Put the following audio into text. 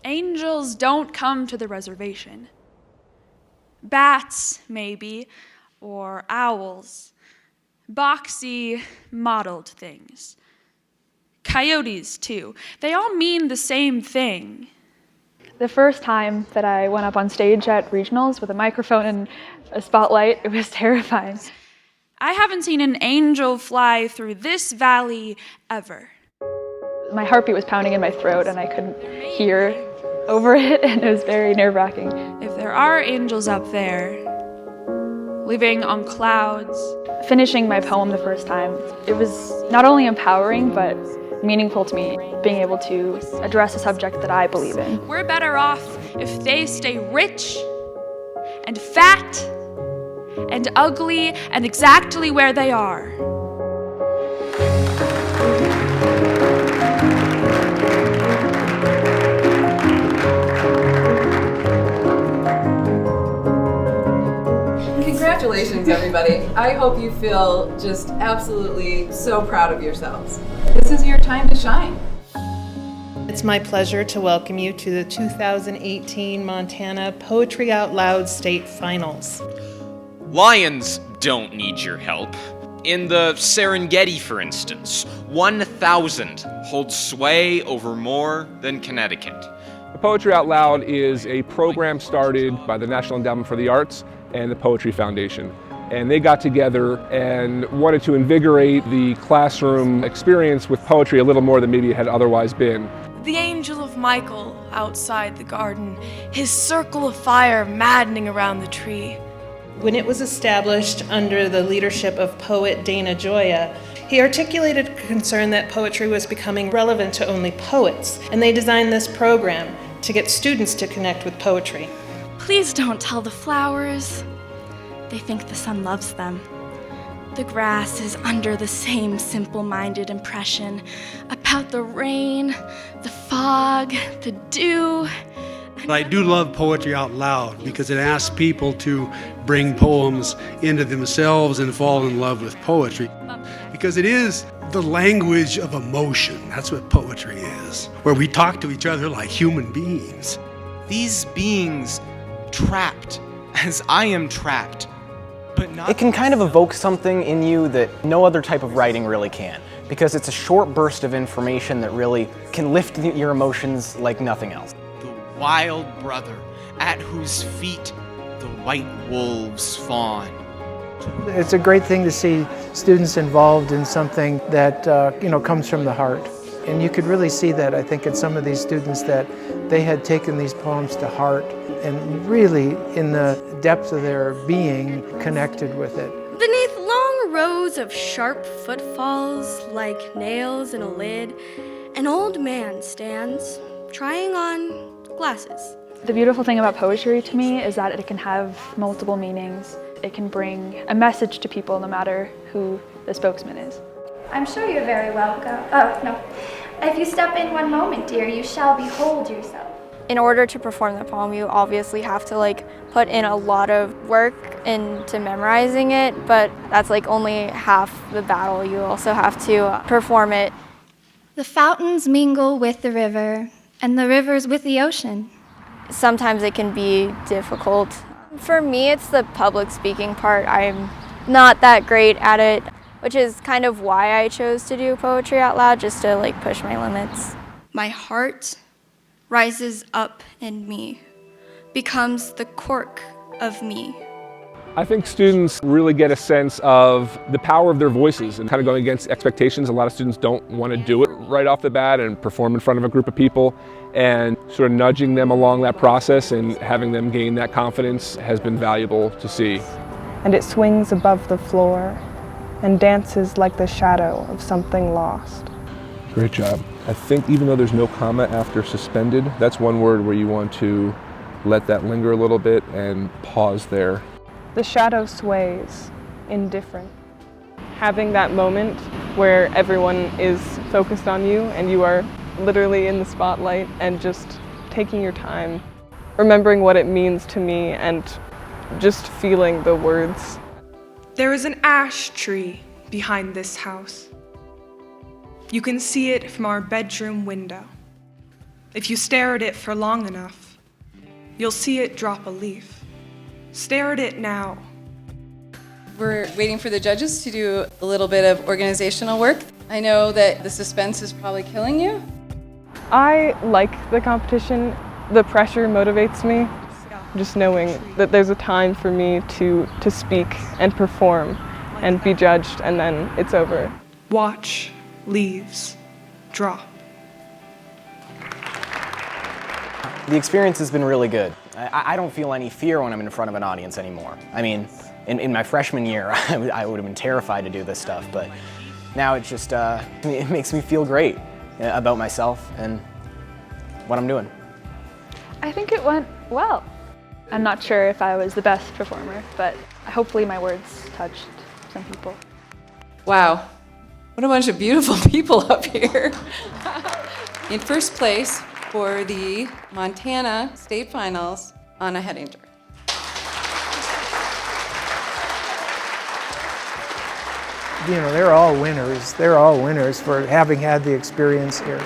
Angels don't come to the reservation. Bats, maybe, or owls. Boxy, mottled things. Coyotes, too. They all mean the same thing. The first time that I went up on stage at regionals with a microphone and a spotlight, it was terrifying. I haven't seen an angel fly through this valley ever. My heartbeat was pounding in my throat and I couldn't hear over it, and it was very nerve-wracking. If there are angels up there, living on clouds. Finishing my poem the first time, it was not only empowering, but meaningful to me, being able to address a subject that I believe in. We're better off if they stay rich and fat and ugly and exactly where they are. Congratulations, everybody. I hope you feel just absolutely so proud of yourselves. This is your time to shine. It's my pleasure to welcome you to the 2018 Montana Poetry Out Loud State Finals. Lions don't need your help. In the Serengeti, for instance, 1,000 holds sway over more than Connecticut. The Poetry Out Loud is a program started by the National Endowment for the Arts and the Poetry Foundation. And they got together and wanted to invigorate the classroom experience with poetry a little more than maybe it had otherwise been. The angel of Michael outside the garden, his circle of fire maddening around the tree. When it was established under the leadership of poet Dana Gioia, he articulated a concern that poetry was becoming relevant to only poets, and they designed this program to get students to connect with poetry. Please don't tell the flowers. They think the sun loves them. The grass is under the same simple-minded impression about the rain, the fog, the dew. I do love Poetry Out Loud because it asks people to bring poems into themselves and fall in love with poetry. Because it is the language of emotion. That's what poetry is, where we talk to each other like human beings. These beings trapped, as I am trapped, but not... It can kind of evoke something in you that no other type of writing really can, because it's a short burst of information that really can lift your emotions like nothing else. The wild brother at whose feet the white wolves fawn. It's a great thing to see students involved in something that comes from the heart. And you could really see that, I think, in some of these students, that they had taken these poems to heart and really, in the depth of their being, connected with it. Beneath long rows of sharp footfalls like nails in a lid, an old man stands, trying on glasses. The beautiful thing about poetry to me is that it can have multiple meanings. It can bring a message to people no matter who the spokesman is. I'm sure you're very welcome. Oh, no. If you step in one moment, dear, you shall behold yourself. In order to perform the poem, you obviously have to put in a lot of work into memorizing it, but that's only half the battle. You also have to perform it. The fountains mingle with the river, and the rivers with the ocean. Sometimes it can be difficult. For me, it's the public speaking part. I'm not that great at it, which is kind of why I chose to do Poetry Out Loud, just to push my limits. My heart rises up in me, becomes the cork of me. I think students really get a sense of the power of their voices and kind of going against expectations. A lot of students don't want to do it right off the bat and perform in front of a group of people, and sort of nudging them along that process and having them gain that confidence has been valuable to see. And it swings above the floor and dances like the shadow of something lost. Great job. I think even though there's no comma after suspended, that's one word where you want to let that linger a little bit and pause there. The shadow sways, indifferent. Having that moment where everyone is focused on you and you are literally in the spotlight and just taking your time, remembering what it means to me and just feeling the words. There is an ash tree behind this house. You can see it from our bedroom window. If you stare at it for long enough, you'll see it drop a leaf. Stare at it now. We're waiting for the judges to do a little bit of organizational work. I know that the suspense is probably killing you. I like the competition. The pressure motivates me. Just knowing that there's a time for me to speak and perform and be judged, and then it's over. Watch, leaves, drop. The experience has been really good. I don't feel any fear when I'm in front of an audience anymore. I mean, in my freshman year, I would have been terrified to do this stuff, but now it just it makes me feel great about myself and what I'm doing. I think it went well. I'm not sure if I was the best performer, but hopefully my words touched some people. Wow, what a bunch of beautiful people up here. In first place for the Montana State Finals, Anna Hedinger. You know, they're all winners. They're all winners for having had the experience here.